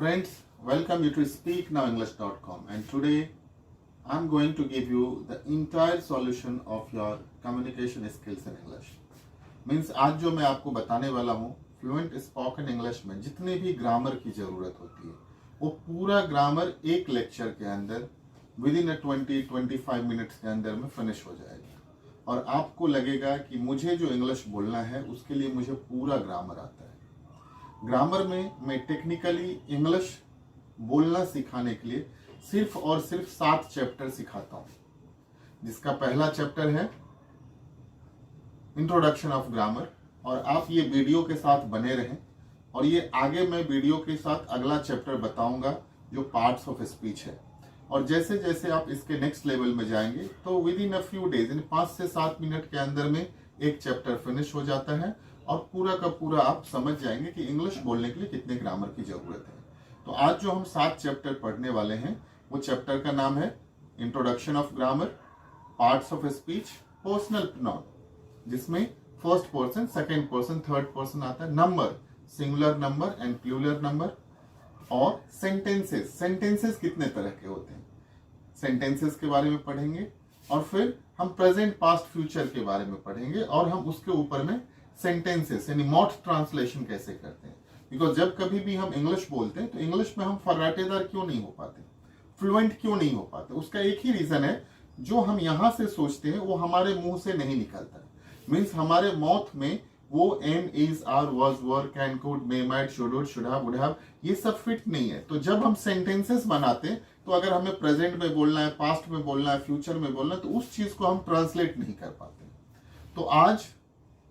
Friends, welcome you to speaknowenglish.com, and today I'm going to give you the entire solution of your communication skills in English. Means आज जो मैं आपको बताने वाला हूँ fluent spoken English में जितने भी ग्रामर की ज़रूरत होती है वो पूरा ग्रामर एक लेक्चर के अंदर विद इन 20-25 मिनट्स के अंदर में फिनिश हो जाएगा और आपको लगेगा कि मुझे जो इंग्लिश बोलना है उसके लिए मुझे पूरा ग्रामर आता है। ग्रामर में मैं टेक्निकली इंग्लिश बोलना सिखाने के लिए सिर्फ और सिर्फ 7 चैप्टर सिखाता हूँ, जिसका पहला चैप्टर है इंट्रोडक्शन ऑफ ग्रामर। और आप ये वीडियो के साथ बने रहें और ये आगे मैं वीडियो के साथ अगला चैप्टर बताऊंगा जो पार्ट्स ऑफ स्पीच है। और जैसे जैसे आप इसके नेक्स्ट लेवल में जाएंगे तो within a few days, in 5 से 7 मिनट के अंदर में एक चैप्टर फिनिश हो जाता है और पूरा का पूरा आप समझ जाएंगे कि इंग्लिश बोलने के लिए कितने ग्रामर की जरूरत है। तो आज जो हम 7 चैप्टर पढ़ने वाले हैं वो चैप्टर का नाम है introduction of grammar, parts of speech, personal pronoun, जिसमें first person, second person, third person आता है, number, singular number and plural number, और सेंटेंसेस। सेंटेंसेस कितने तरह के होते हैं, सेंटेंसेस के बारे में पढ़ेंगे। और फिर हम प्रेजेंट, पास्ट, फ्यूचर के बारे में पढ़ेंगे और हम उसके ऊपर में सेंटेंसेस यानी मॉड ट्रांसलेशन कैसे करते हैं। बिकॉज जब कभी भी हम इंग्लिश बोलते हैं तो इंग्लिश में हम फर्राटेदार क्यों नहीं हो पाते, फ्लुएंट क्यों नहीं हो पाते, उसका एक ही रीजन है, जो हम यहां से सोचते हैं वो हमारे मुंह से नहीं निकलता। मीन्स हमारे माउथ में वो am, is, are, was, were, can, could, may, might, should, should have, would have, ये सब फिट नहीं है। तो जब हम सेंटेंसेस बनाते हैं तो अगर हमें प्रेजेंट में बोलना है, पास्ट में बोलना है, फ्यूचर में बोलना है, तो उस चीज को हम ट्रांसलेट नहीं कर पाते। तो आज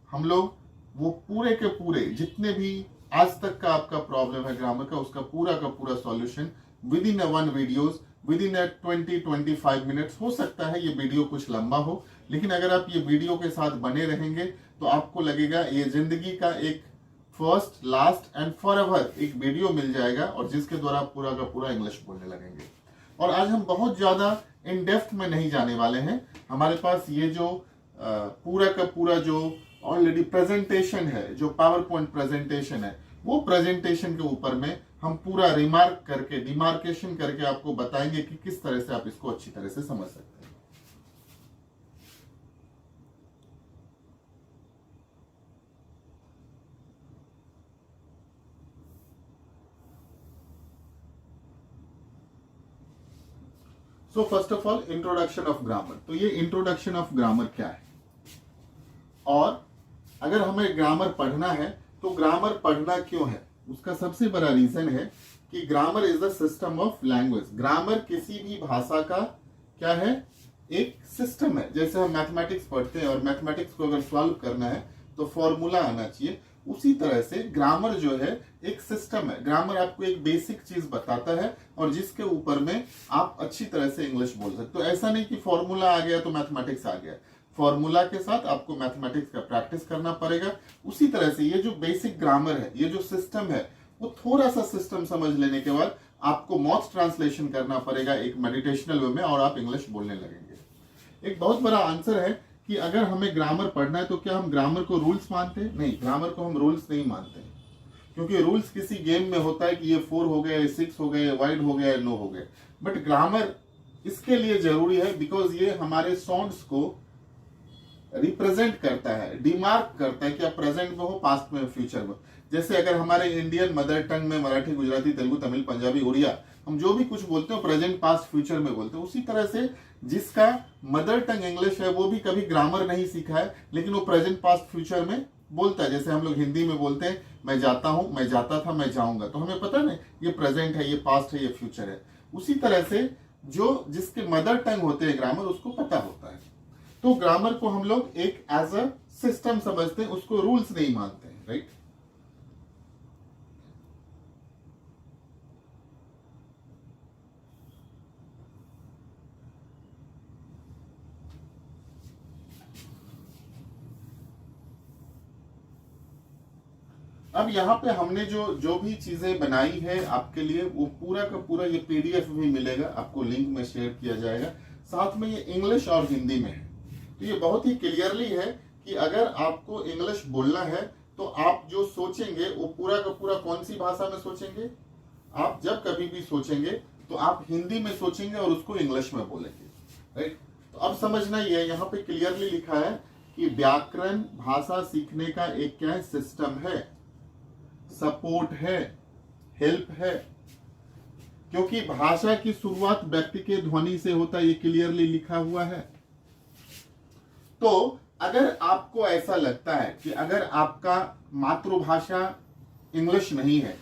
हम लोग वो पूरे के पूरे जितने भी आज तक का आपका प्रॉब्लम है ग्रामर का, उसका पूरा का पूरा solution with in 1 videos, with in 20-25 minutes. हो सकता है ये वीडियो कुछ लंबा हो, लेकिन अगर आप ये वीडियो के साथ बने रहेंगे तो आपको लगेगा ये जिंदगी का एक फर्स्ट, लास्ट एंड फॉरएवर एक वीडियो मिल जाएगा और जिसके द्वारा आप पूरा का पूरा इंग्लिश बोलने लगेंगे। और आज हम बहुत ज्यादा इन डेप्थ में नहीं जाने वाले हैं। हमारे पास ये जो पूरा का पूरा जो ऑलरेडी प्रेजेंटेशन है, जो पावर पॉइंट प्रेजेंटेशन है, वो प्रेजेंटेशन के ऊपर में हम पूरा रिमार्क करके, डिमार्केशन करके आपको बताएंगे कि किस तरह से आप इसको अच्छी तरह से समझ सकते हैं। So first of all introduction of grammar. तो ये इंट्रोडक्शन ऑफ ग्रामर क्या है, और अगर हमें ग्रामर पढ़ना है तो ग्रामर पढ़ना क्यों है, उसका सबसे बड़ा रीजन है कि grammar is the system of language. Grammar किसी भी भाषा का क्या है, एक सिस्टम है। जैसे हम मैथमेटिक्स पढ़ते हैं और मैथमेटिक्स को अगर सॉल्व करना है तो फॉर्मूला आना चाहिए, उसी तरह से ग्रामर जो है एक सिस्टम है। ग्रामर आपको एक बेसिक चीज बताता है और जिसके ऊपर में आप अच्छी तरह से इंग्लिश बोल सकते हो। तो ऐसा नहीं कि फॉर्मूला आ गया तो मैथमेटिक्स आ गया, फॉर्मूला के साथ आपको मैथमेटिक्स का प्रैक्टिस करना पड़ेगा। उसी तरह से ये जो बेसिक ग्रामर है, ये जो सिस्टम है, वो थोड़ा सा सिस्टम समझ लेने के बाद आपको मॉथ ट्रांसलेशन करना पड़ेगा एक मेडिटेशनल वे में और आप इंग्लिश बोलने लगेंगे। एक बहुत बड़ा आंसर है कि अगर हमें ग्रामर पढ़ना है तो क्या हम ग्रामर को रूल्स मानते हैं? नहीं, ग्रामर को हम रूल्स नहीं मानते, क्योंकि रूल्स किसी गेम में होता है कि ये 4 हो गए, 6 हो गए, वाइड हो गया, नो हो गए। बट ग्रामर इसके लिए जरूरी है बिकॉज ये हमारे साउंड्स को रिप्रेजेंट करता है, डिमार्क करता है कि आप प्रेजेंट में हो, पास्ट में, फ्यूचर में। जैसे अगर हमारे इंडियन मदर टंग में मराठी, गुजराती, तेलुगु, तमिल, पंजाबी, उड़िया, हम जो भी कुछ बोलते हैं प्रेजेंट, पास्ट, फ्यूचर में बोलते हैं। उसी तरह से जिसका मदर टंग इंग्लिश है वो भी कभी ग्रामर नहीं सीखा है, लेकिन वो प्रेजेंट, पास्ट, फ्यूचर में बोलता है। जैसे हम लोग हिंदी में बोलते हैं मैं जाता हूं, मैं जाता था, मैं जाऊंगा, तो हमें पता नहीं ये प्रेजेंट है, ये पास्ट है, ये फ्यूचर है। उसी तरह से जो जिसके मदर टंग होते हैं ग्रामर, उसको पता होता है। तो ग्रामर को हम लोग एक एज अ सिस्टम समझते हैं, उसको रूल्स नहीं मानते हैं, राइट। अब यहाँ पे हमने जो जो भी चीजें बनाई है आपके लिए, वो पूरा का पूरा ये पीडीएफ भी मिलेगा, आपको लिंक में शेयर किया जाएगा। साथ में ये इंग्लिश और हिंदी में है। तो ये बहुत ही क्लियरली है कि अगर आपको इंग्लिश बोलना है तो आप जो सोचेंगे वो पूरा का पूरा कौन सी भाषा में सोचेंगे, आप जब कभी भी सोचेंगे तो आप हिंदी में सोचेंगे और उसको इंग्लिश में बोलेंगे, राइट। तो अब समझना ये है, यहाँ पे क्लियरली लिखा है कि व्याकरण भाषा सीखने का एक क्या है, सिस्टम है, सपोर्ट है, हेल्प है। क्योंकि भाषा की शुरुआत व्यक्ति के ध्वनि से होता है, ये क्लियरली लिखा हुआ है। तो अगर आपको ऐसा लगता है कि अगर आपका मातृभाषा इंग्लिश नहीं है,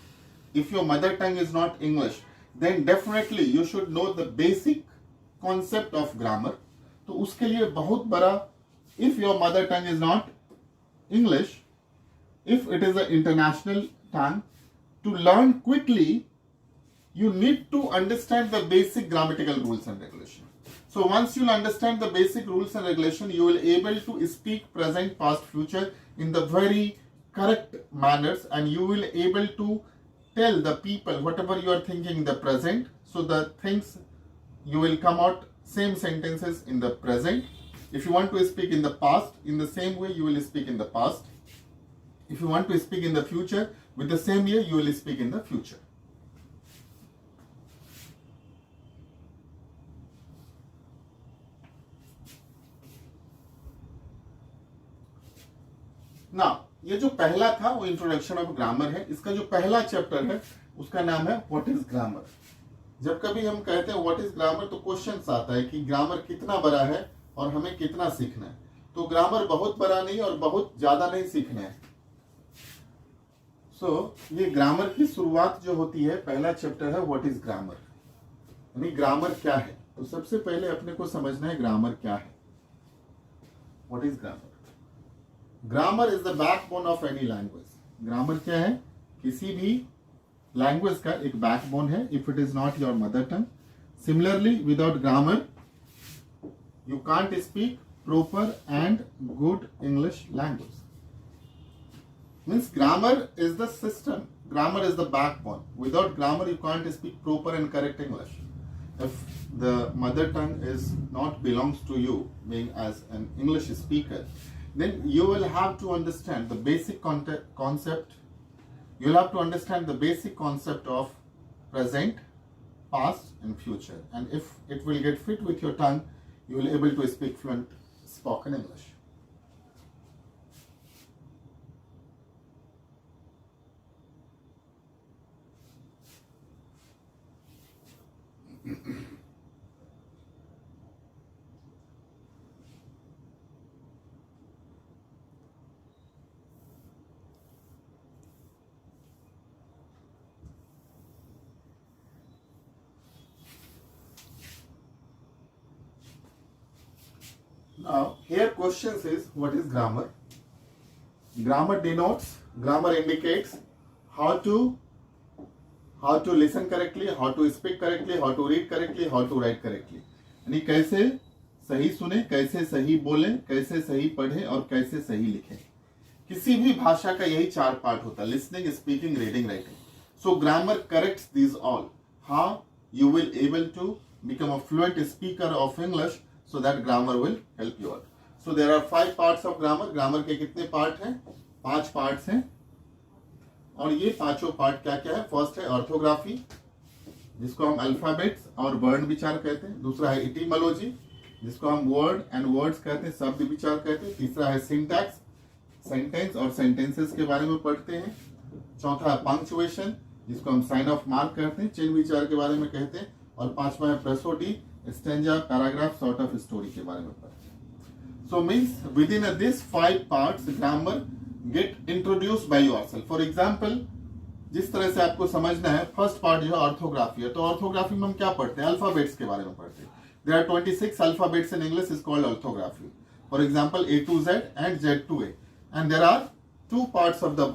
if your mother tongue is not English, then definitely you should know the basic concept of grammar. तो उसके लिए बहुत बड़ा, if your mother tongue is not English, if it is an international tongue, to learn quickly, you need to understand the basic grammatical rules and regulation. So once you'll understand the basic rules and regulation, you will able to speak present, past, future in the very correct manners, and you will able to tell the people whatever you are thinking in the present, so the things you will come out same sentences in the present. If you want to speak in the past, in the same way you will speak in the past. If you want to speak in the future, with the same way you will speak in the future. ना ये जो पहला था वो introduction of grammar है। इसका जो पहला चैप्टर है उसका नाम है व्हाट इज ग्रामर। जब कभी हम कहते हैं व्हाट इज ग्रामर तो क्वेश्चन आता है कि ग्रामर कितना बड़ा है और हमें कितना सीखना है। तो ग्रामर बहुत बड़ा नहीं और बहुत ज्यादा नहीं सीखना है। ये ग्रामर की शुरुआत जो होती है, पहला चैप्टर है व्हाट इज ग्रामर, यानी ग्रामर क्या है। तो सबसे पहले अपने को समझना है ग्रामर क्या है। What is grammar? Grammar is the backbone of any language. Grammar क्या है? किसी भी लैंग्वेज का एक बैकबोन है, if it is not your mother tongue. Similarly without grammar you can't speak proper and good English language. Means grammar is the system, grammar is the backbone. Without grammar you can't speak proper and correct English. If the mother tongue is not belongs to you, being as an English speaker, then you will have to understand the basic concept. You will have to understand the basic concept of present, past and future. And if it will get fit with your tongue, you will able to speak fluent spoken English. Now, here questions is what is grammar? Grammar denotes, grammar indicates how to listen correctly, how to speak correctly, how to read correctly, how to write correctly. यानी कैसे सही सुने, कैसे सही बोलें, कैसे सही पढ़ें और कैसे सही लिखें। किसी भी भाषा का यही चार पार्ट होता है, listening, speaking, reading, writing. So grammar corrects these all. How you will able to become a fluent speaker of English, so that grammar will help you out. So there are 5 parts of grammar. Grammar के कितने part हैं? 5 parts हैं और ये पांचों part क्या क्या है? फर्स्ट है ऑर्थोग्राफी, जिसको हम अल्फाबेट्स और वर्ण विचार कहते हैं. दूसरा है इटिमोलॉजी, जिसको हम वर्ड एंड वर्ड्स कहते हैं, शब्द विचार कहते हैं. तीसरा है सिंटैक्स, सेंटेंस और सेंटेंसेस के बारे में पढ़ते हैं. चौथा है पंक्चुएशन, जिसको हम साइन ऑफ मार्क कहते हैं, चिन्ह विचार के बारे में कहते हैं. और पांचवा है prosody, stanza, paragraph, sort of story के बारे में पढ़ते हैं. So means with in this 5 parts grammar gate introduce by yourself. For example, जिस तरह से आपको समझना है, फर्स्ट पार्ट जो है ऑर्थोग्राफी है. तो ऑर्थोग्राफी में हम क्या पढ़ते हैं? अल्फाबेट्स के बारे में पढ़ते हैं. There are 26 alphabets in English, is called orthography. For example A to Z and Z to A. And there are 2 parts of the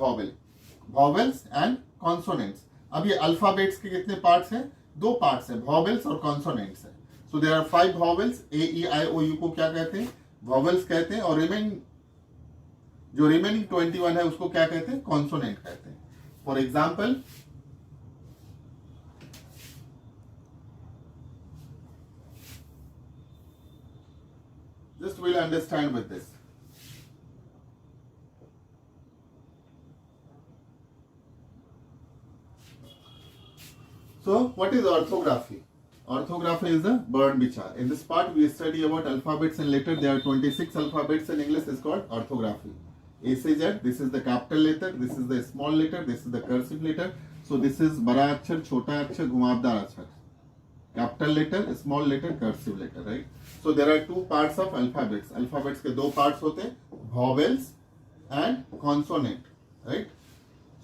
vowels and consonants. अब ये अल्फाबेट्स के कितने पार्ट्स हैं? 2 पार्ट्स हैं, vowels और consonants हैं. So there are 5 vowels. A, E, I, O, U को क्या कहते हैं? Vowels कहते हैं. और रिमेनिंग 21 है उसको क्या कहते हैं? कॉन्सोनेंट कहते हैं. For example, just we'll understand with this. So what is orthography? Orthography is a burn bichar. In this part we study about alphabets and letters. There are 26 alphabets in English. Is called orthography. A से Z. This is the capital letter. This is the small letter. This is the cursive letter. So this is बड़ा अक्षर, छोटा अक्षर, घुमावदार अक्षर. Capital letter, small letter, cursive letter, right? So there are two parts of alphabets. Alphabets के दो parts होते हैं, vowels and consonant, right?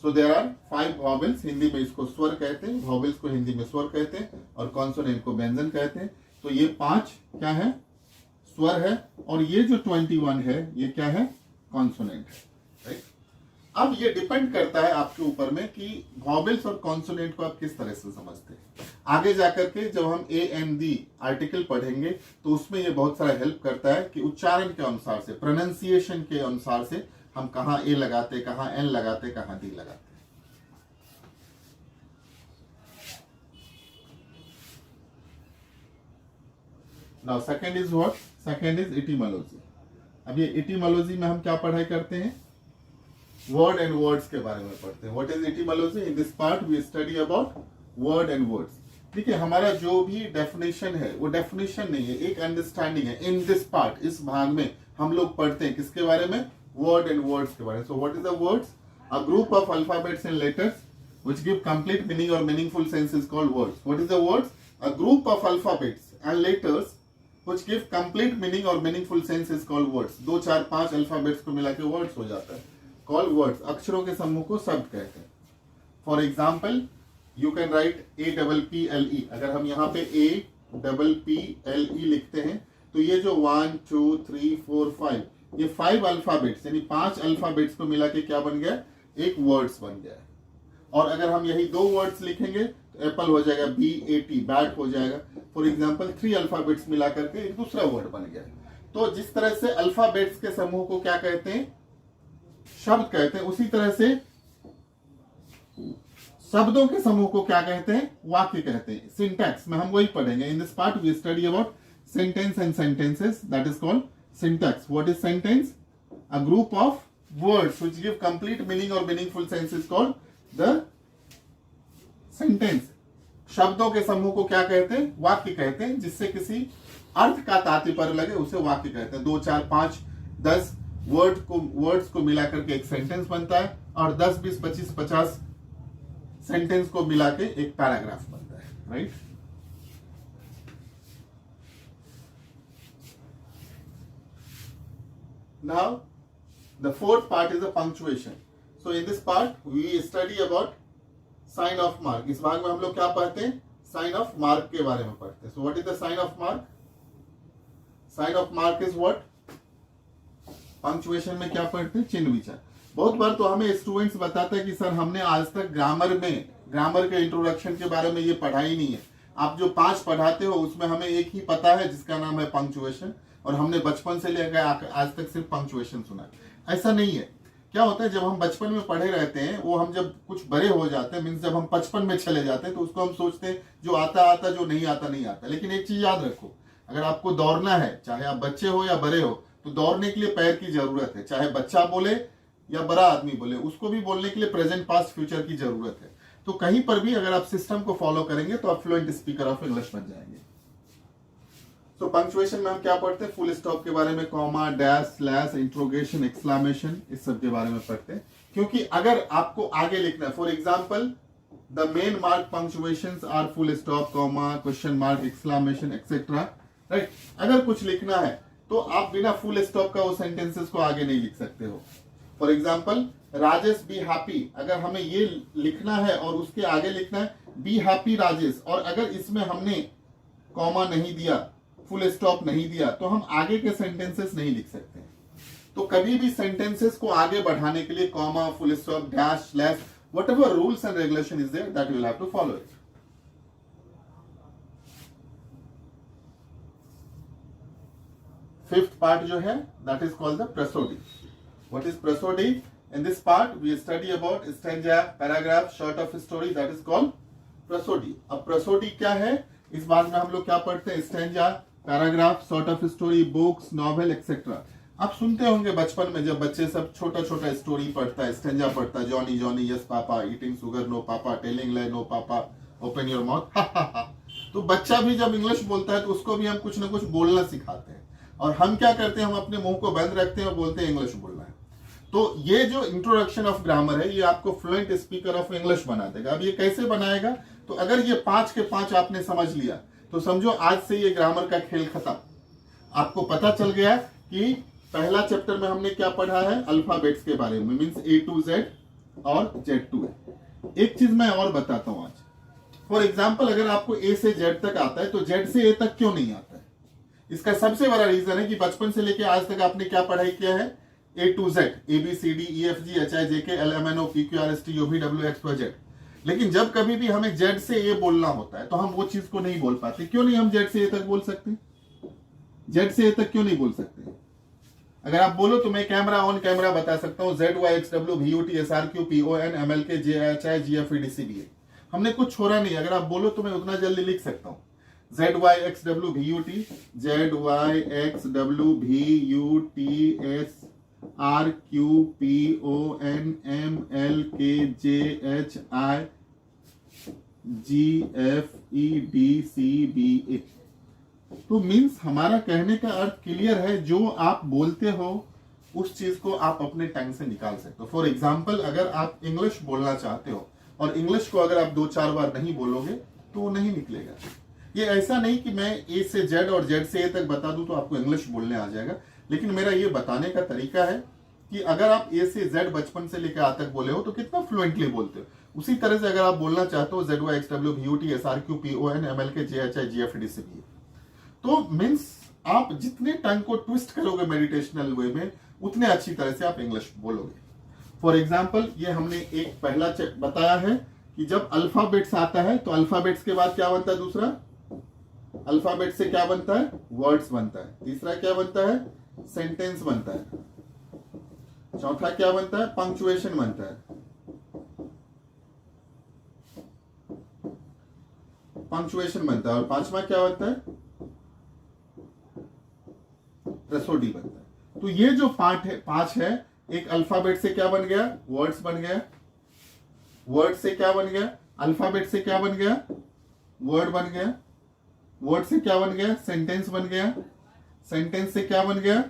So there are 5 vowels. Hindi में इसको स्वर कहते हैं, vowels को हिंदी में स्वर कहते हैं और consonant को व्यंजन कहते हैं. तो ये 5 क्या है? स्वर है. और ये जो 21 है ये क्या है? कॉन्सोनेंट है, राइट? अब ये डिपेंड करता है आपके ऊपर में कि वॉवेल्स और कॉन्सोनेंट को आप किस तरह से समझते हैं. आगे जाकर के जब हम ए एन दी आर्टिकल पढ़ेंगे तो उसमें ये बहुत सारा हेल्प करता है कि उच्चारण के अनुसार से, प्रोनाउंसिएशन के अनुसार से हम कहाँ ए लगाते, कहाँ एन लगाते, कहाँ डी लगाते. Now second is what? Second is etymology. अब ये इटिमोलॉजी में हम क्या पढ़ाई करते हैं? वर्ड एंड वर्ड्स के बारे में पढ़ते हैं. What is etymology? In this part we study about word and words. ठीक है, हमारा जो भी डेफिनेशन है वो डेफिनेशन नहीं है, एक अंडरस्टैंडिंग है. इन दिस पार्ट, इस भाग में हम लोग पढ़ते हैं किसके बारे में? वर्ड एंड वर्ड्स के बारे में. सो what is the words? A group of alphabets and letters which give complete meaning or meaningful sense is called words. What is the words? A group of alphabets and letters which give complete meaning or meaningful sense is called words. 2 4 5 alphabets को मिला के words हो जाता है. Called words. अक्षरों के समूह को शब्द कहते हैं. For example you can write APPLE. अगर हम यहाँ पे APPLE लिखते हैं तो ये जो 1 2 3 4 5 ये 5 अल्फाबेट्स यानी 5 अल्फाबेट्स को मिला के क्या बन गया? एक वर्ड्स बन गया है. और अगर हम यही 2 वर्ड्स लिखेंगे तो एप्पल हो जाएगा, BAT बैट हो जाएगा. फॉर एग्जाम्पल 3 अल्फाबेट्स मिला करके एक दूसरा वर्ड बन गया. तो जिस तरह से अल्फाबेट्स के समूह को क्या कहते हैं? शब्द कहते हैं. उसी तरह से शब्दों के समूह को क्या कहते हैं? वाक्य कहते हैं. सिंटैक्स में हम वही पढ़ेंगे. In this part we study about sentence and sentences. That is called syntax. What is sentence? A group of words which give complete meaning और meaningful sense is called the sentence. शब्दों के समूह को क्या कहते हैं? वाक्य कहते हैं. जिससे किसी अर्थ का तात्पर्य लगे उसे वाक्य कहते हैं. 2 4 5 10 वर्ड्स को मिला करके एक सेंटेंस बनता है और 10 20 25 50 सेंटेंस को मिला के एक पैराग्राफ बनता है, right? Now the fourth part is the punctuation. So in this part we study about sign of mark. इस भाग में हम लोग क्या पढ़ते हैं? साइन ऑफ मार्क के बारे में पढ़ते हैं. So what is the sign of mark? Sign of mark is what? Punctuation में क्या पढ़ते हैं? चिन्ह विचार. बहुत बार तो हमें स्टूडेंट्स बताते हैं कि सर हमने आज तक ग्रामर के इंट्रोडक्शन के बारे में ये पढ़ा ही नहीं है. आप जो 5 पढ़ाते हो उसमें हमें एक ही पता है जिसका नाम है पंक्चुएशन, और हमने बचपन से लेकर आज तक सिर्फ पंक्चुएशन सुना है. ऐसा नहीं है. क्या होता है, जब हम बचपन में पढ़े रहते हैं वो हम जब कुछ बड़े हो जाते हैं, मीन्स जब हम 55 में चले जाते हैं तो उसको हम सोचते हैं जो आता, जो नहीं आता. लेकिन एक चीज याद रखो, अगर आपको दौड़ना है, चाहे आप बच्चे हो या बड़े हो, तो दौड़ने के लिए पैर की जरूरत है. चाहे बच्चा बोले या बड़ा आदमी बोले, उसको भी बोलने के लिए प्रेजेंट पास्ट फ्यूचर की जरूरत है. तो कहीं पर भी अगर आप सिस्टम को फॉलो करेंगे तो आप फ्लुएंट स्पीकर ऑफ इंग्लिश बन जाएंगे. तो पंक्चुएशन में हम क्या पढ़ते हैं? फुल स्टॉप के बारे में, comma, dash, slash, interrogation, exclamation, इस सब के बारे में पढ़ते हैं. क्योंकि अगर आपको आगे लिखना है, for example the main mark punctuations are full stop, comma, question mark, exclamation, etcetera, right? अगर कुछ लिखना है तो आप बिना फुल स्टॉप का वो सेंटेंसेस को आगे नहीं लिख सकते हो. For example Rajesh be happy, अगर हमें ये लिखना है और उसके आगे लिखना है बी हैप्पी राजेश, और अगर इसमें हमने कॉमा नहीं दिया, फुल स्टॉप नहीं दिया, तो हम आगे के सेंटेंसेस नहीं लिख सकते. तो कभी भी सेंटेंसेस को आगे बढ़ाने के लिए comma, full stop, dash, slash, whatever rules and regulation is there, that you will have to follow it. Fifth part जो है that is called the prosody. What is prosody? In this part, we study about stanza, paragraph, short of story. That is called prosody. अब prosody क्या है? इस बार में हम लोग क्या पढ़ते हैं? stanza, paragraph, short of story, books, novel, etc. आप सुनते होंगे बचपन में जब बच्चे सब छोटा छोटा स्टोरी पढ़ता है, stanza पढ़ता है, Johnny Johnny yes papa, eating sugar no papa, telling lie no papa, open your mouth. तो बच्चा भी जब इंग्लिश बोलता है तो उसको भी हम कुछ ना कुछ बोलना सिखाते हैं, और हम क्या करते हैं, हम अपने मुंह को बंद रखते हैं और बोलते हैं इंग्लिश बोलना है। तो ये जो इंट्रोडक्शन ऑफ ग्रामर है, ये आपको फ्लुएंट स्पीकर ऑफ इंग्लिश बना देगा। अब ये कैसे बनाएगा, तो अगर ये 5 के 5 आपने समझ लिया तो समझो आज से ये ग्रामर का खेल खत्म। आपको पता चल गया कि पहला चैप्टर में हमने क्या पढ़ा है, अल्फाबेट्स के बारे में, मीन्स A to Z और Z to A। एक चीज मैं और बताता हूं आज। फॉर एग्जाम्पल, अगर आपको A से Z तक आता है तो Z से A तक क्यों नहीं आता है? इसका सबसे बड़ा रीजन है कि बचपन से लेकर आज तक आपने क्या पढ़ाई किया है, A to Z, ABCDEFGHIJKLMNOPQRSTUVWXYZ। लेकिन जब कभी भी हमें Z से A बोलना होता है तो हम वो चीज को नहीं बोल पाते। क्यों नहीं हम Z से A तक बोल सकते? Z से A तक क्यों नहीं बोल सकते? अगर आप बोलो तो मैं कैमरा ऑन कैमरा बता सकता हूं, ZYXWVUTSRQPONMLKJHIGFEDCBA। हमने कुछ छोड़ा नहीं। अगर आप बोलो तो मैं उतना जल्दी लिख सकता हूं, ZYXWVUTSRQPONMLKJHIGFEDCBA। तो मीन्स हमारा कहने का अर्थ क्लियर है, जो आप बोलते हो उस चीज को आप अपने टंग से निकाल सकते हो। फॉर एग्जाम्पल, अगर आप इंग्लिश बोलना चाहते हो और इंग्लिश को अगर आप 2-4 बार नहीं बोलोगे तो वो नहीं निकलेगा। ये ऐसा नहीं कि मैं A से Z और Z से A तक बता दूं तो आपको इंग्लिश बोलने आ जाएगा, लेकिन मेरा ये बताने का तरीका है कि अगर आप A से Z बचपन से लेकर आज तक बोले हो तो कितना फ्लुएंटली बोलते हो। उसी तरह से अगर आप बोलना चाहते हो ZYXWVUTSRQPONMLKJHIGFEDCBA, तो मीन्स आप जितने टंग को ट्विस्ट करोगे मेडिटेशनल वे में, उतने अच्छी तरह से आप इंग्लिश बोलोगे। फॉर एग्जाम्पल, ये हमने एक पहला बताया है कि जब अल्फाबेट्स आता है तो अल्फाबेट्स के बाद क्या बनता है, दूसरा अल्फाबेट से क्या बनता है, वर्ड्स बनता है। तीसरा क्या बनता है, सेंटेंस बनता है। चौथा क्या बनता है, पंक्चुएशन बनता है। पंक्चुएशन बनता है। और पांचवा क्या बनता है, रसोडी बनता है। तो ये जो पार्ट है, 5 है, एक अल्फाबेट से क्या बन गया, वर्ड्स बन गया। वर्ड से क्या बन गया, अल्फाबेट से क्या बन गया, वर्ड बन गया। वर्ड से क्या बन गया, सेंटेंस बन गया। सेंटेंस से क्या बन गया,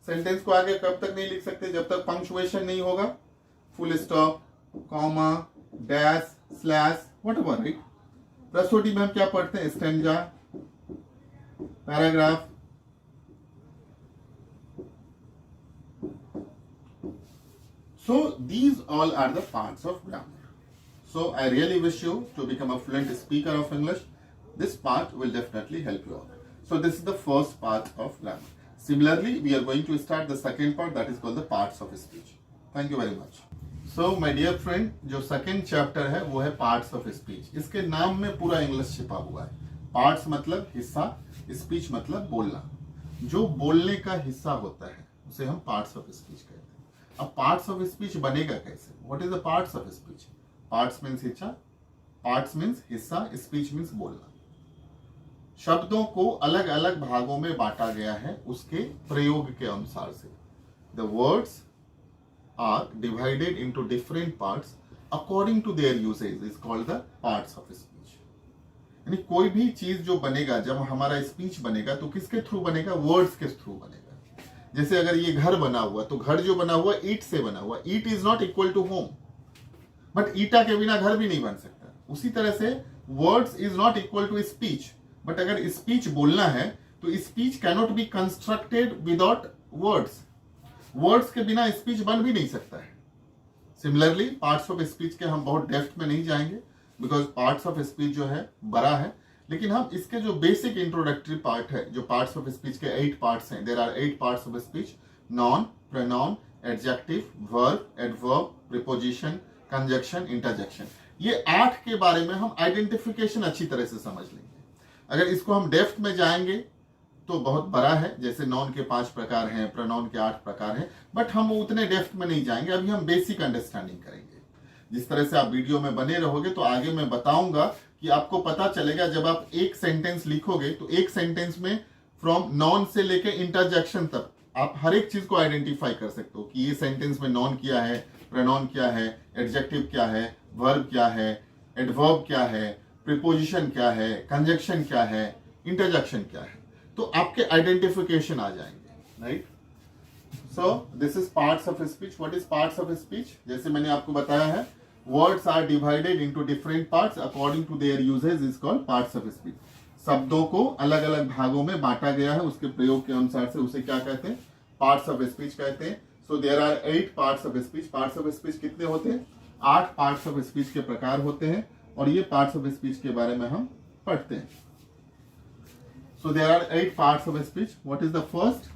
सेंटेंस को आगे कब तक नहीं लिख सकते, जब तक पंक्चुएशन नहीं होगा, full stop, comma, dash, slash, whatever, right. रसोडी में हम क्या पढ़ते हैं, stanza, paragraph. So these all are the parts of grammar. So I really wish you to become a fluent speaker of English. This part will definitely help you out. So this is the first part of grammar. Similarly, we are going to start the second part, that is called the parts of speech. Thank you very much. So my dear friend, जो second chapter है वो है parts of speech. इसके नाम में पूरा English छिपा हुआ है। Parts मतलब हिस्सा, speech मतलब बोलना। जो बोलने का हिस्सा होता है उसे हम parts of speech कहते हैं। अब पार्ट्स ऑफ स्पीच बनेगा कैसे, what is the parts of speech? Parts means हिस्सा, पार्ट्स मीन्स हिस्सा, स्पीच मीन्स बोलना। शब्दों को अलग अलग भागों में बांटा गया है उसके प्रयोग के अनुसार से। The words are divided into different parts according to their usage is called the parts of speech. यानी कोई भी चीज जो बनेगा, जब हमारा स्पीच बनेगा तो किसके थ्रू बनेगा, वर्ड्स के थ्रू बनेगा। जैसे अगर ये घर बना हुआ तो घर जो बना हुआ ईट से बना हुआ, ईट is not equal to home, but ईटा के बिना घर भी नहीं बन सकता। उसी तरह से words is not equal to speech, but अगर स्पीच बोलना है तो speech cannot be constructed without words. Words के बिना स्पीच बन भी नहीं सकता है। सिमिलरली पार्ट्स ऑफ स्पीच के हम बहुत डेप्थ में नहीं जाएंगे, बिकॉज पार्ट्स ऑफ स्पीच जो है बड़ा है, लेकिन हम इसके जो बेसिक इंट्रोडक्टरी पार्ट है, जो पार्ट्स ऑफ स्पीच के 8 पार्ट्स हैं, there are 8 parts of speech, noun, pronoun, adjective, verb, adverb, preposition, conjunction, interjection. ये 8 के बारे में हम आइडेंटिफिकेशन अच्छी तरह से समझ लेंगे। अगर इसको हम डेप्थ में जाएंगे तो बहुत बड़ा है, जैसे नॉन के 5 प्रकार हैं, प्रोनाउन के 8 प्रकार हैं, बट हम उतने डेप्थ में नहीं जाएंगे। अभी हम बेसिक अंडरस्टैंडिंग करेंगे। जिस तरह से आप वीडियो में बने रहोगे तो आगे मैं बताऊंगा कि आपको पता चलेगा, जब आप एक सेंटेंस लिखोगे तो एक सेंटेंस में फ्रॉम नॉन से लेके इंटरजेक्शन तक आप हर एक चीज को आइडेंटिफाई कर सकते हो कि ये सेंटेंस में नॉन क्या है, प्रोनाउन क्या है, एडजेक्टिव क्या है, वर्ब क्या है, एडवर्ब क्या है, प्रीपोजिशन क्या है, कंजक्शन क्या है, इंटरजेक्शन क्या है, तो आपके आइडेंटिफिकेशन आ जाएंगे, right. So this is parts of speech. What is parts of speech? जैसे मैंने आपको बताया है, words are divided into different parts according to their usage is called parts of speech. शब्दों को अलग अलग भागों में बांटा गया है, उसके प्रयोग के अनुसार से उसे क्या कहते हैं? पार्ट्स ऑफ स्पीच कहते हैं। So there are 8 parts of speech. Parts of speech कितने होते हैं? 8 पार्ट्स ऑफ स्पीच के प्रकार होते हैं, और ये पार्ट्स ऑफ स्पीच के बारे में हम पढ़ते हैं। So there are 8 parts of speech. What is the first?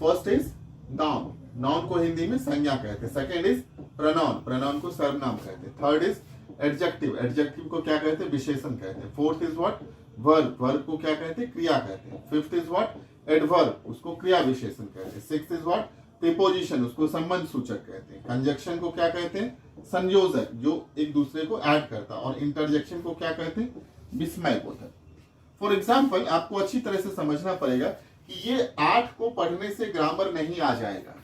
First is noun. Noun को हिंदी में संज्ञा कहते हैं। Second is pronoun. प्रोनाउन को सर्वनाम कहते हैं। Third is adjective. एडजेक्टिव को क्या कहते हैं? विशेषण कहते हैं। Fourth is what? Verb. Verb को क्या कहते हैं? क्रिया कहते हैं। Fifth is what? एडवर्ब, उसको क्रिया विशेषण कहते हैं। Sixth is what? प्रीपोजिशन, उसको संबंध सूचक कहते हैं। कंजक्शन को क्या कहते हैं? संयोजक, जो एक दूसरे को ऐड करता है। और इंटरजेक्शन को क्या कहते हैं? विस्मय बोधक। फॉर एग्जाम्पल, आपको अच्छी तरह से समझना पड़ेगा कि ये 8 को पढ़ने से ग्रामर नहीं आ जाएगा,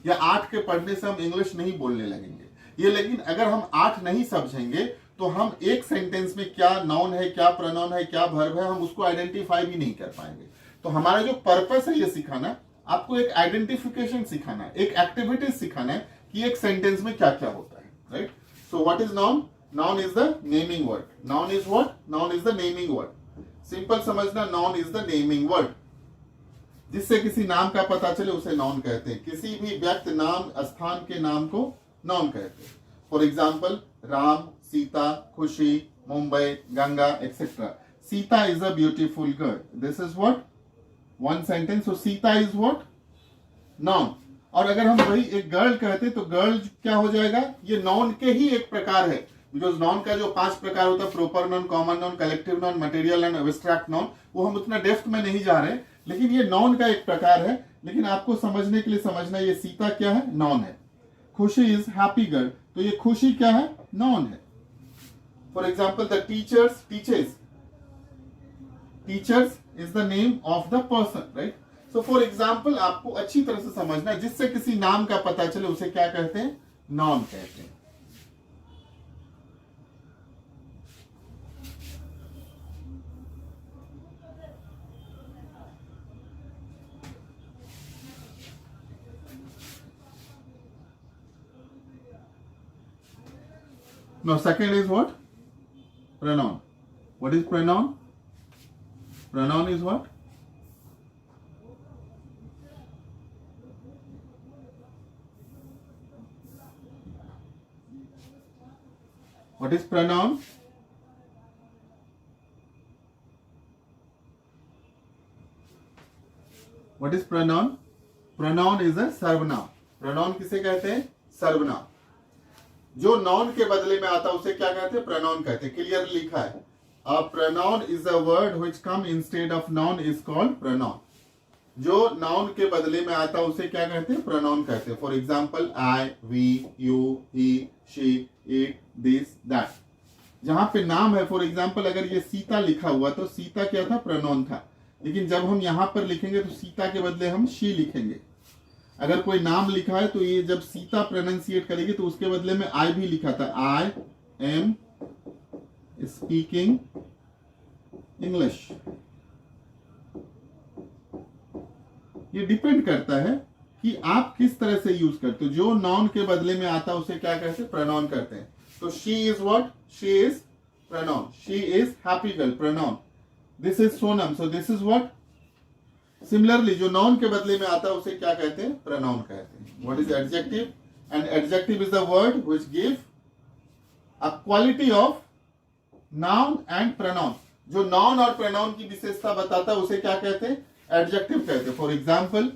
या 8 के पढ़ने से हम इंग्लिश नहीं बोलने लगेंगे ये। लेकिन अगर हम 8 नहीं समझेंगे तो हम एक सेंटेंस में क्या नाउन है, क्या प्रोनाउन है, क्या वर्ब है, हम उसको आइडेंटिफाई भी नहीं कर पाएंगे। तो हमारा जो पर्पस है ये सिखाना, आपको एक आइडेंटिफिकेशन सिखाना है, एक एक्टिविटीज सिखाना है कि एक सेंटेंस में क्या क्या होता है, right. So what is noun? Noun is the naming word. Noun is what? Noun is the naming word. Simple समझना, noun is the naming word. जिससे किसी नाम का पता चले उसे नाउन कहते हैं। किसी भी व्यक्ति, नाम, स्थान के नाम को नाउन कहते हैं। फॉर एग्जाम्पल, राम, सीता, खुशी, Mumbai, Ganga, etcetera. Sita is a beautiful girl. This is what? One sentence. So Sita is what? Noun. और अगर हम वही एक गर्ल कहते तो गर्ल क्या हो जाएगा? ये नाउन के ही एक प्रकार है। बिकॉज नाउन का जो 5 प्रकार होता है, proper noun, common noun, collective noun, material noun, abstract noun, वो हम उतना डेप्थ में नहीं जा रहे, लेकिन ये नाउन का एक प्रकार है। लेकिन आपको समझने के लिए समझना, ये सीता क्या है? नाउन है। खुशी इज हैप्पी गर्ल, तो ये खुशी क्या है? नाउन है। For example, the teachers teachers teachers is the name of the person, right. So for example, आपको अच्छी तरह से समझना है, जिससे किसी नाम का पता चले उसे क्या कहते हैं? नाउन कहते हैं। Now, second is what? Pronoun. What is pronoun? Pronoun is what? What is pronoun? What is pronoun? Pronoun is a सर्वनाम। pronoun किसे कहते हैं? सर्वनाम। जो नाउन के बदले में आता है उसे क्या कहते हैं? प्रोनाउन कहते हैं। क्लियर लिखा है, a pronoun is a word which come instead of noun is called pronoun. जो नाउन के बदले में आता है उसे क्या कहते हैं? प्रोनाउन कहते हैं। For example, I, we, you, he, she, it, this, that. जहां पे नाम है, फॉर एग्जांपल अगर ये सीता लिखा हुआ तो सीता क्या था? प्रोनाउन था। लेकिन जब हम यहां पर लिखेंगे तो सीता के बदले हम शी लिखेंगे। अगर कोई नाम लिखा है तो ये जब सीता प्रोनाउंसिएट करेगी तो उसके बदले में आई भी लिखा था, आई एम स्पीकिंग इंग्लिश। ये डिपेंड करता है कि आप किस तरह से यूज करते हो। जो नाउन के बदले में आता है उसे क्या कहते हैं? प्रोनाउन करते हैं। तो she is what? She is pronoun. She is happy girl, pronoun. This is Sonam, so this is what? Similarly, जो नाउन के बदले में आता है उसे क्या कहते हैं? प्रोनाउन कहते हैं। What is adjective? And adjective is the word which give a quality of noun and pronoun. जो नाउन और प्रोनाउन की विशेषता बताता है उसे क्या कहते हैं? एडजेक्टिव कहते हैं। फॉर एग्जाम्पल,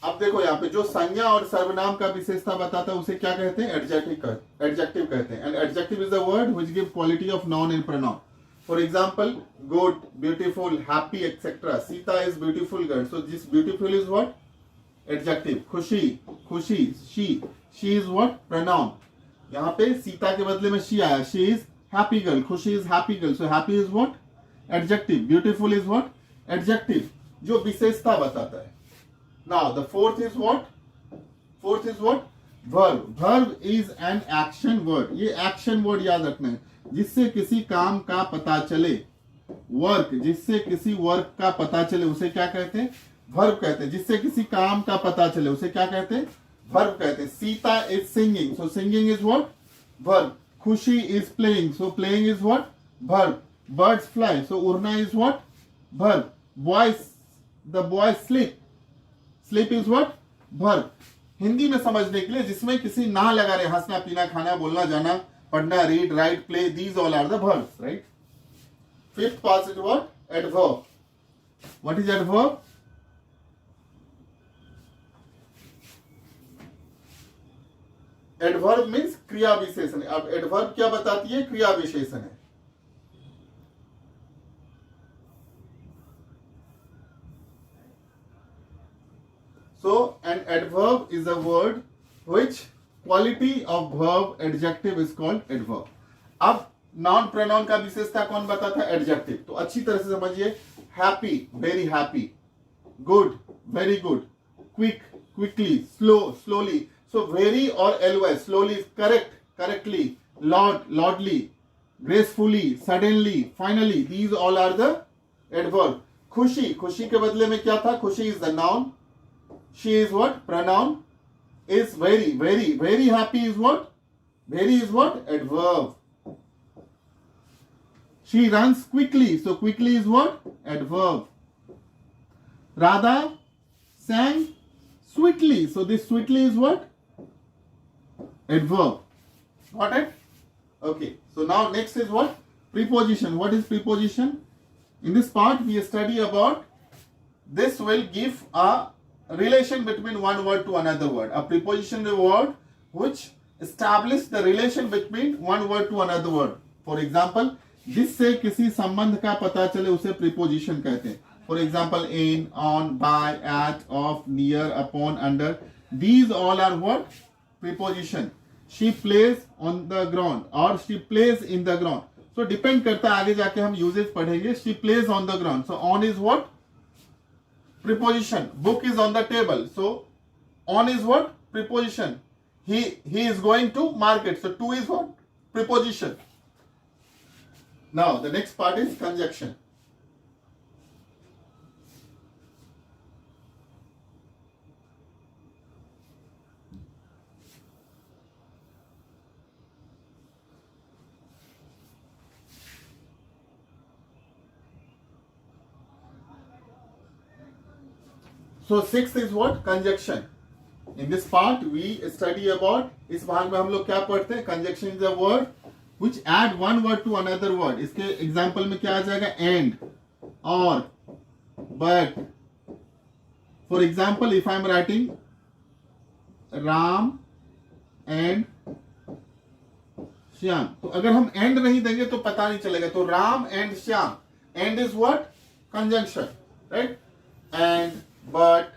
अब देखो यहाँ पे जो संज्ञा और सर्वनाम का विशेषता बताता है उसे क्या कहते हैं? एडजेक्टिव कहते हैं। And adjective is the word which give quality of noun and pronoun. For example, good, beautiful, happy, etcetera. Sita is beautiful girl, so this beautiful is what? Adjective. खुशी, शी इज व्हाट? प्रोनाउन। यहाँ पे सीता के बदले में she आया, she is happy girl, खुशी is happy girl, so happy is what? Adjective. Beautiful is what? Adjective, जो विशेषता बताता है. Now the fourth is what? Fourth is what? Verb. Verb is an action word. ये action word याद रखना है, जिससे किसी काम का पता चले. वर्क, जिससे किसी वर्क का पता चले उसे क्या कहते हैं? वर्ब कहते हैं. जिससे किसी काम का पता चले उसे क्या कहते हैं? वर्ब कहते हैं. Sita is singing, so singing is what? Verb. Khushi is playing, so playing is what? Verb. Birds fly, so उड़ना is what? Verb. Boys, the boy sleep, sleep is what? Verb. Hindi में समझने के लिए जिसमें किसी ना लगा रहे, हंसना, पीना, खाना, बोलना, जाना, पढ़ना, read, right, play, these all are the verbs, right? Fifth part is what? Adverb. What is adverb? Adverb means क्रिया विशेषण. अब adverb क्या बताती है? क्रिया विशेषण है. So an adverb is a word which quality of verb adjective is called adverb. अब नाउन प्रोनाउन का विशेषता कौन बताता है? एडजेक्टिव. तो अच्छी तरह से समझिए. Happy, very happy. Good, very good. Quick, quickly. Slow, slowly. So very और LY. Slowly, correct, correctly. Lord, lordly. Gracefully, suddenly, finally. These all are the adverb. Khushi, Khushi के बदले में क्या था? Khushi is the noun. She is what? Pronoun. Is very, very, very happy is what? Very is what? Adverb. She runs quickly. So quickly is what? Adverb. Radha sang sweetly. So this sweetly is what? Adverb. Got it? Okay. So now next is what? Preposition. What is preposition? In this part we study about, this will give a relation between one word to another word. A preposition is a word which establish the relation between one word to another word. For example, जिससे किसी संबंध का पता चले उसे preposition कहते हैं. For example, in, on, by, at, of, near, upon, under. These all are what? Preposition. She plays on the ground or she plays in the ground. So depend करता है, आगे जाके हम usage पढ़ेंगे. She plays on the ground. So on is what? Preposition. Book is on the table. So on is what? Preposition. He is going to market. So to is what? Preposition. Now the next part is conjunction. So sixth is what? Conjunction. In this part we study about, इस भाग में हम लोग क्या पढ़ते हैं? Conjunction is a word which add one word to another word. इसके example में क्या आ जाएगा? And, or, but. For example, if I am writing Ram and Shyam, तो अगर हम एंड नहीं देंगे तो पता नहीं चलेगा. तो Ram and Shyam. And is what? Conjunction, right? And, but,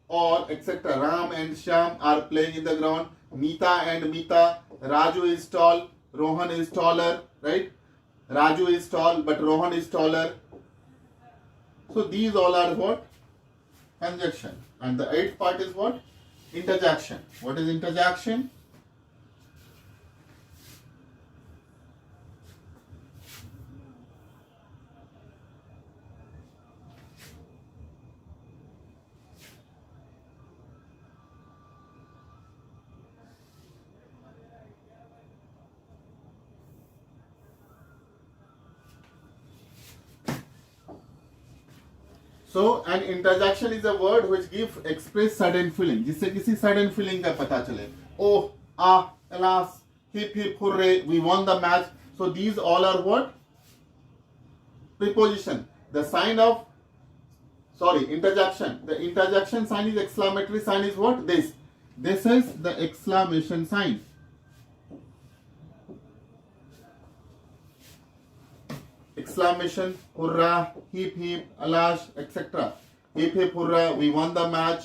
or, etc. Ram and Shyam are playing in the ground. Neeta and Meeta. Raju is tall. Rohan is taller. Right? Raju is tall, but Rohan is taller. So these all are what? Conjunction. And the eighth part is what? Interjection. What is interjection? So an interjection is a word which give express sudden feeling, जिससे किसी sudden feeling का पता चले. Oh, ah, alas, hip hip hooray, we won the match. So these all are what? Preposition. The sign of, interjection. The interjection sign is exclamatory sign is what? This. This is the exclamation sign. Exclamation, hurrah, hip hip, alash, etc. Hip hip hurrah, we won the match.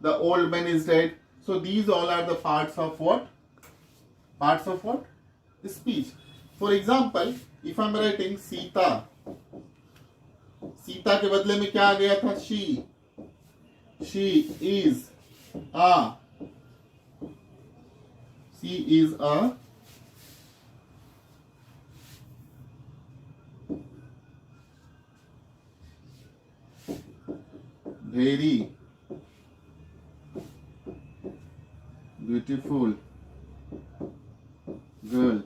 The old man is dead. So these all are the parts of what? Parts of what? Speech. For example, if I am writing Sita Sita के बदले में क्या आ गया था? She is a very beautiful girl,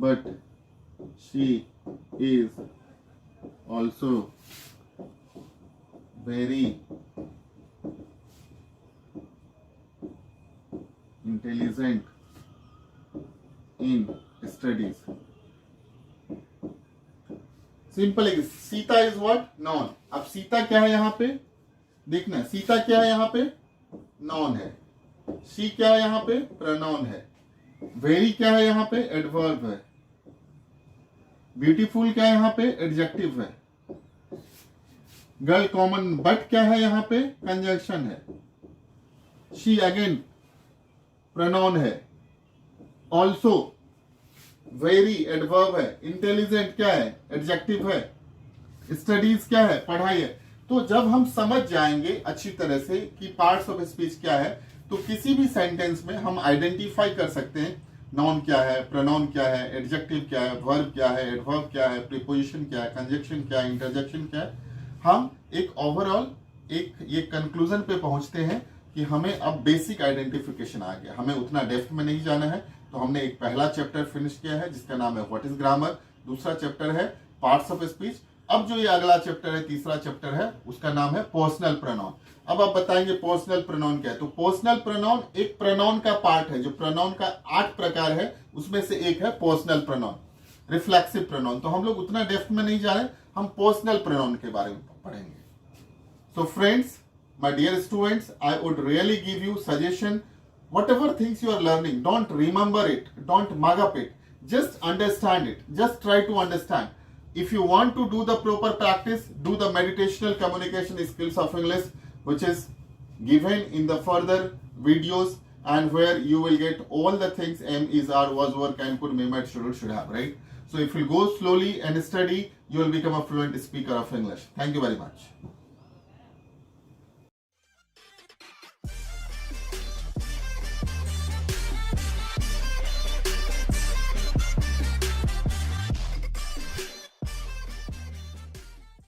but she is also very intelligent in studies. Simple है। Sita is what? Noun. अब सीता क्या है यहां पे? देखना, सीता क्या है यहां पे? नॉन है। शी क्या है यहां पे? प्रोनाउन है। वेरी क्या है यहां पे? एडवर्ब है। ब्यूटीफुल क्या है यहां पे? एडजेक्टिव है। गर्ल कॉमन, बट क्या है यहां पे? कंजंक्शन है। शी अगेन प्रोनाउन है। ऑल्सो वेरी एडवर्ब है। इंटेलिजेंट क्या है? एडजेक्टिव है। स्टडीज क्या है? पढ़ाई है। तो जब हम समझ जाएंगे अच्छी तरह से कि पार्ट्स ऑफ स्पीच क्या है, तो किसी भी सेंटेंस में हम आइडेंटिफाई कर सकते हैं नाउन क्या है, प्रोनाउन क्या है, एडजेक्टिव क्या है, वर्ब क्या है, एडवर्ब क्या है, प्रीपोजिशन क्या है, कंजक्शन क्या है, इंटरजेक्शन क्या है। हम एक ओवरऑल एक ये कंक्लूजन पे पहुंचते हैं कि हमें अब बेसिक आइडेंटिफिकेशन आ गया, हमें उतना डेप्थ में नहीं जाना है। तो हमने एक पहला चैप्टर फिनिश किया है जिसका नाम है व्हाट इज ग्रामर। दूसरा चैप्टर है पार्ट्स ऑफ स्पीच। अब जो ये अगला चैप्टर है, तीसरा चैप्टर है, उसका नाम है पर्सनल प्रोनाउन। अब आप बताएंगे पर्सनल प्रोनाउन क्या है। तो पर्सनल प्रोनाउन एक प्रोनाउन का पार्ट है। जो प्रोनाउन का 8 प्रकार है उसमें से एक है पर्सनल प्रोनाउन, रिफ्लेक्सिव प्रोनाउन। तो हम लोग उतना डेप्थ में नहीं जा रहे, हम पर्सनल प्रोनाउन के बारे में पढ़ेंगे। So friends, my dear students, I would really give you suggestion. Whatever things you are learning, don't remember it, don't mug up it. Just understand it. Just try to understand. If you want to do the proper practice, do the meditational communication skills of English, which is given in the further videos, and where you will get all the things am, is, are, was, were, can, could, may, might, should have, right? So if you go slowly and study, you will become a fluent speaker of English. Thank you very much.